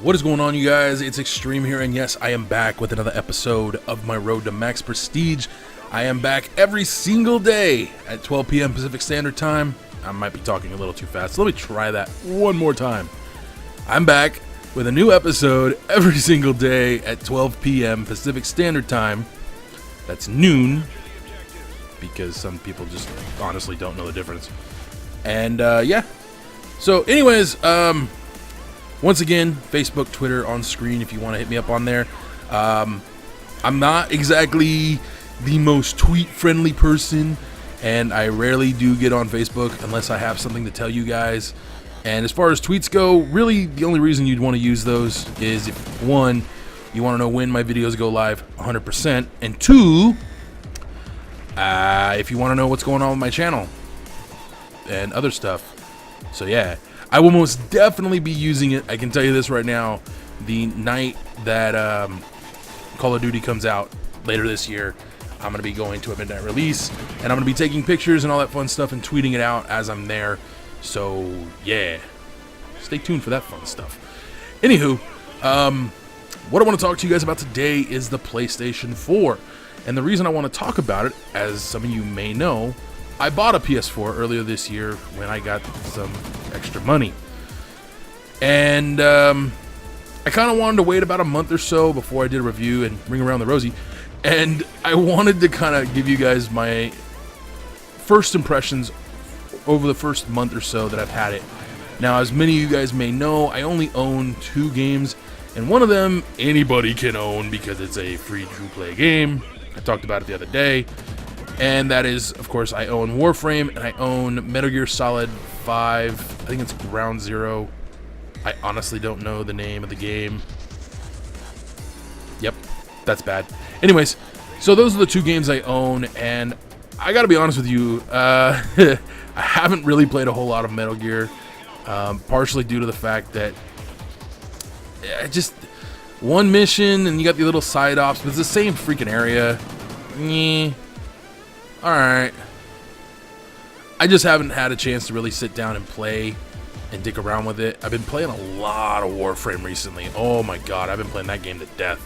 What is going on, you guys? It's Extreme here, and yes, I am back with another episode of my Road to Max Prestige. I am back every single day at 12 p.m. Pacific Standard Time. I might be talking a little too fast, so let me try that one more time. I'm back with a new episode every single day at 12 p.m. Pacific Standard Time. That's noon, because some people just honestly don't know the difference. And yeah, so anyways, once again, Facebook, Twitter on screen if you want to hit me up on there. I'm not exactly the most tweet-friendly person, and I rarely do get on Facebook unless I have something to tell you guys. And as far as tweets go, really the only reason you'd want to use those is if, one, you want to know when my videos go live 100%, and two, if you want to know what's going on with my channel and other stuff. So yeah, I will most definitely be using it. I can tell you this right now, the night that Call of Duty comes out later this year, I'm going to be going to a midnight release, and I'm going to be taking pictures and all that fun stuff and tweeting it out as I'm there. So yeah, stay tuned for that fun stuff. Anywho, what I want to talk to you guys about today is the PlayStation 4. And the reason I want to talk about it, as some of you may know, I bought a PS4 earlier this year when I got some extra money. And I kind of wanted to wait about a month or so before I did a review and ring around the rosy. And I wanted to kind of give you guys my first impressions over the first month or so that I've had it. Now, as many of you guys may know, I only own 2 games. And one of them, anybody can own because it's a free to play game. I talked about it the other day. And that is, of course, I own Warframe, and I own Metal Gear Solid 5. I think it's Ground Zero. I honestly don't know the name of the game. Yep, that's bad. Anyways, so those are the 2 games I own, and I gotta be honest with you, I haven't really played a whole lot of Metal Gear, partially due to the fact that just one mission, and you got the little side ops, but it's the same freaking area. Alright. I just haven't had a chance to really sit down and play and dick around with it. I've been playing a lot of Warframe recently. Oh my god, I've been playing that game to death.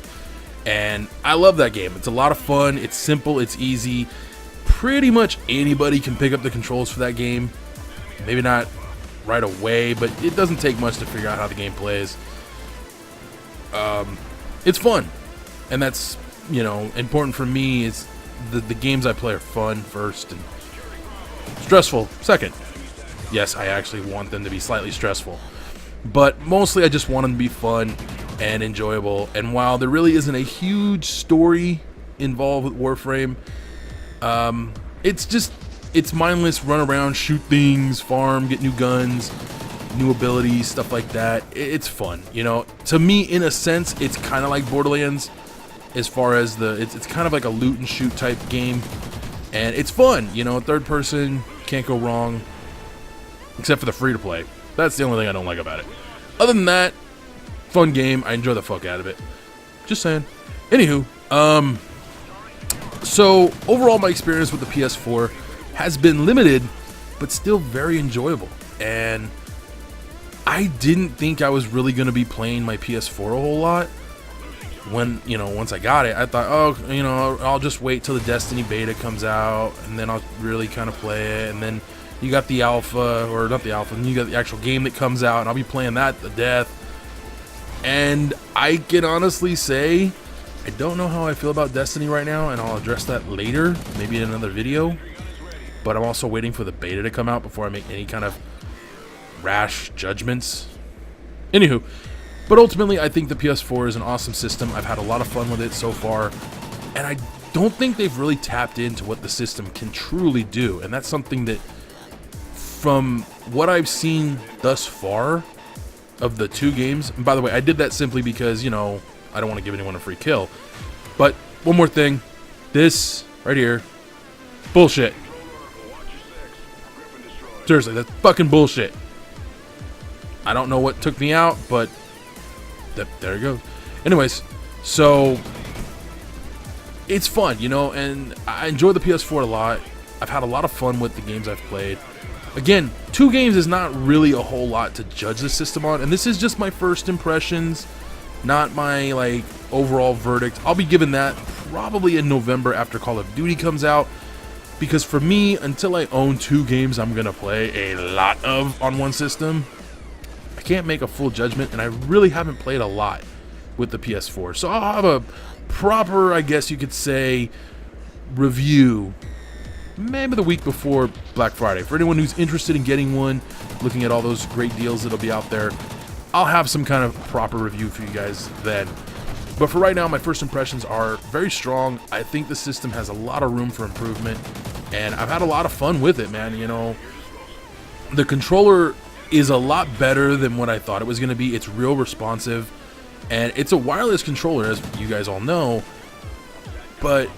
And I love that game. It's a lot of fun. It's simple. It's easy. Pretty much anybody can pick up the controls for that game. Maybe not right away, but it doesn't take much to figure out how the game plays. It's fun. And that's, you know, important for me is the games I play are fun first and stressful second. Yes, I actually want them to be slightly stressful, but mostly I just want them to be fun and enjoyable. And while there really isn't a huge story involved with Warframe, it's mindless, run around, shoot things, farm, get new guns, new abilities, stuff like that. It's fun, you know. To me, in a sense, it's kind of like Borderlands. As far as it's kind of like a loot and shoot type game, and it's fun, you know, third person, can't go wrong, except for the free to play. That's the only thing I don't like about it. Other than that, fun game, I enjoy the fuck out of it. Just saying. Anywho, so overall my experience with the PS4 has been limited, but still very enjoyable, and I didn't think I was really going to be playing my PS4 a whole lot. When, you know, once I got it, I thought, oh, you know, I'll just wait till the Destiny beta comes out, and then I'll really kind of play it. And then you got the alpha, or not the alpha, and you got the actual game that comes out, and I'll be playing that to death. And I can honestly say, I don't know how I feel about Destiny right now, and I'll address that later, maybe in another video. But I'm also waiting for the beta to come out before I make any kind of rash judgments. Anywho. But ultimately, I think the PS4 is an awesome system. I've had a lot of fun with it so far, and I don't think they've really tapped into what the system can truly do. And that's something that, from what I've seen thus far of the 2 games, and by the way, I did that simply because, you know, I don't want to give anyone a free kill. But one more thing, this right here, bullshit. Seriously, that's fucking bullshit. I don't know what took me out, but there it goes. Anyways, so it's fun, you know, and I enjoy the PS4 a lot. I've had a lot of fun with the games I've played. Again, 2 games is not really a whole lot to judge the system on, and this is just my first impressions, not my like overall verdict. I'll be giving that probably in November after Call of Duty comes out, because for me, until I own 2 games I'm gonna play a lot of on one system, I can't make a full judgment, and I really haven't played a lot with the PS4. So I'll have a proper, I guess you could say, review maybe the week before Black Friday. For anyone who's interested in getting one, looking at all those great deals that'll be out there, I'll have some kind of proper review for you guys then. But for right now, my first impressions are very strong. I think the system has a lot of room for improvement, and I've had a lot of fun with it, man. You know, the controller is a lot better than what I thought it was going to be. It's real responsive, and it's a wireless controller, as you guys all know, but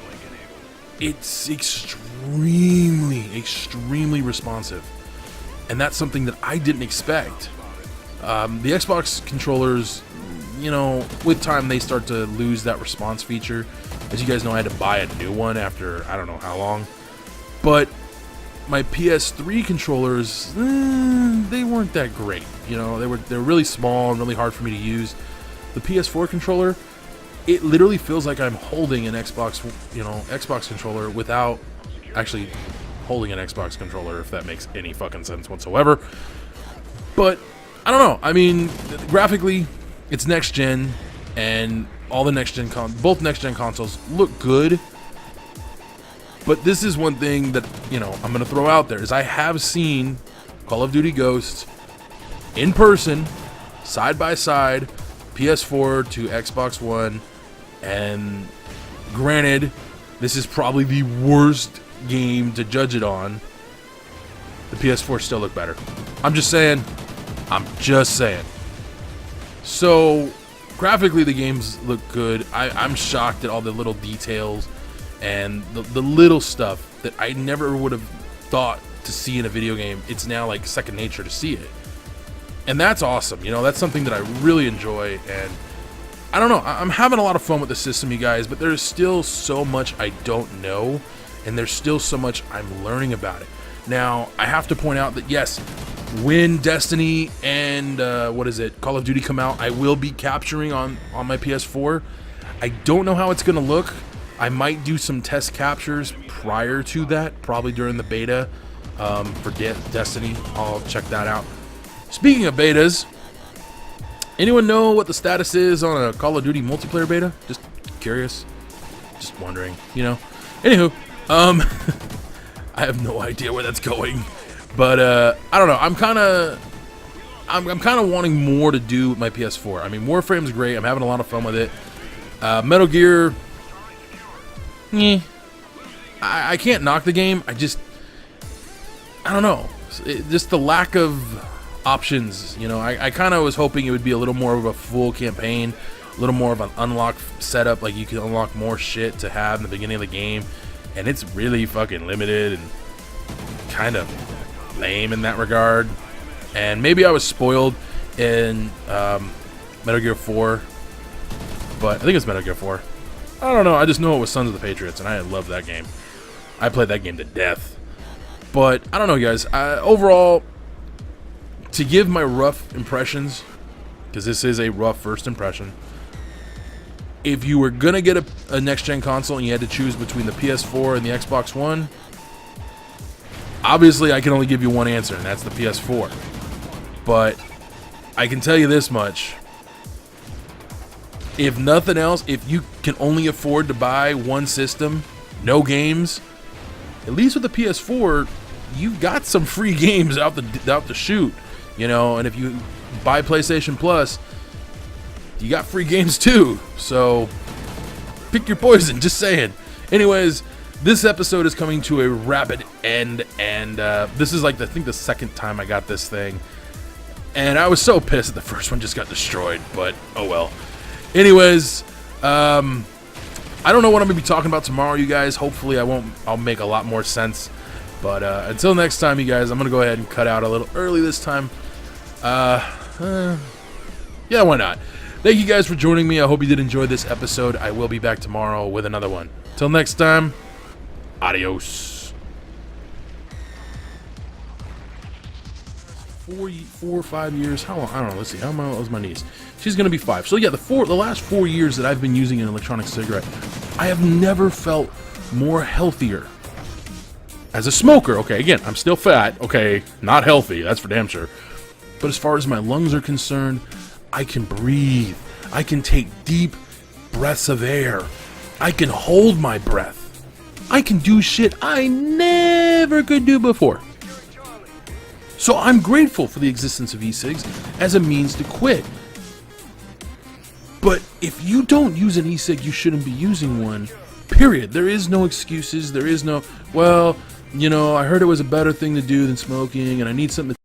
it's extremely responsive, and that's something that I didn't expect. The Xbox controllers, you know, with time they start to lose that response feature. As you guys know, I had to buy a new one after I don't know how long. But my PS3 controllers, they weren't that great. You know, they're really small and really hard for me to use. The PS4 controller, it literally feels like I'm holding an Xbox, you know, Xbox controller without actually holding an Xbox controller, if that makes any fucking sense whatsoever. But I don't know. I mean, graphically, it's next gen, and all the both next gen consoles look good. But this is one thing that, you know, I'm gonna throw out there is I have seen Call of Duty Ghosts in person, side by side, PS4 to Xbox One, and granted, this is probably the worst game to judge it on. The PS4 still look better. I'm just saying. So, graphically, the games look good. I'm shocked at all the little details and the little stuff that I never would have thought to see in a video game. It's now like second nature to see it. And that's awesome. You know, that's something that I really enjoy. And I don't know, I'm having a lot of fun with the system, you guys, but there's still so much I don't know, and there's still so much I'm learning about it. Now, I have to point out that, yes, when Destiny and Call of Duty come out, I will be capturing on my PS4. I don't know how it's gonna look. I might do some test captures prior to that, probably during the beta for Destiny. I'll check that out. Speaking of betas, anyone know what the status is on a Call of Duty multiplayer beta? Just curious, just wondering, you know. Anywho, I have no idea where that's going. But I don't know. I'm kind of wanting more to do with my PS4. I mean, Warframe's great. I'm having a lot of fun with it. Metal Gear, I can't knock the game. I don't know. Just the lack of options. You know, I kind of was hoping it would be a little more of a full campaign, a little more of an unlock setup. Like you can unlock more shit to have in the beginning of the game, and it's really fucking limited and kind of lame in that regard. And maybe I was spoiled in Metal Gear 4, but I think it's Metal Gear 4. I don't know, I just know it was Sons of the Patriots, and I love that game. I played that game to death. But I don't know, guys, overall, to give my rough impressions, because this is a rough first impression, if you were gonna get a next-gen console and you had to choose between the PS4 and the Xbox One, obviously, I can only give you one answer, and that's the PS4. But I can tell you this much. If nothing else, if you can only afford to buy one system, no games, at least with the PS4, you've got some free games out the chute, you know. And if you buy PlayStation Plus, you got free games too. So pick your poison, just saying. Anyways, this episode is coming to a rapid end, and this is like I think the second time I got this thing, and I was so pissed that the first one just got destroyed, but oh well. Anyways, I don't know what I'm gonna be talking about tomorrow, you guys. Hopefully I'll make a lot more sense, but until next time, you guys, I'm gonna go ahead and cut out a little early this time. Yeah, why not? Thank you guys for joining me. I hope you did enjoy this episode. I will be back tomorrow with another one. Till next time, adios. 4 or 5 years. How long? I don't know. Let's see. How old is my niece? She's gonna be 5. So yeah, the last 4 years that I've been using an electronic cigarette, I have never felt more healthier as a smoker. Okay, again, I'm still fat. Okay, not healthy. That's for damn sure. But as far as my lungs are concerned, I can breathe. I can take deep breaths of air. I can hold my breath. I can do shit I never could do before. So I'm grateful for the existence of e-cigs as a means to quit. But if you don't use an e-cig, you shouldn't be using one. Period. There is no excuses. There is no, well, you know, I heard it was a better thing to do than smoking, and I need something to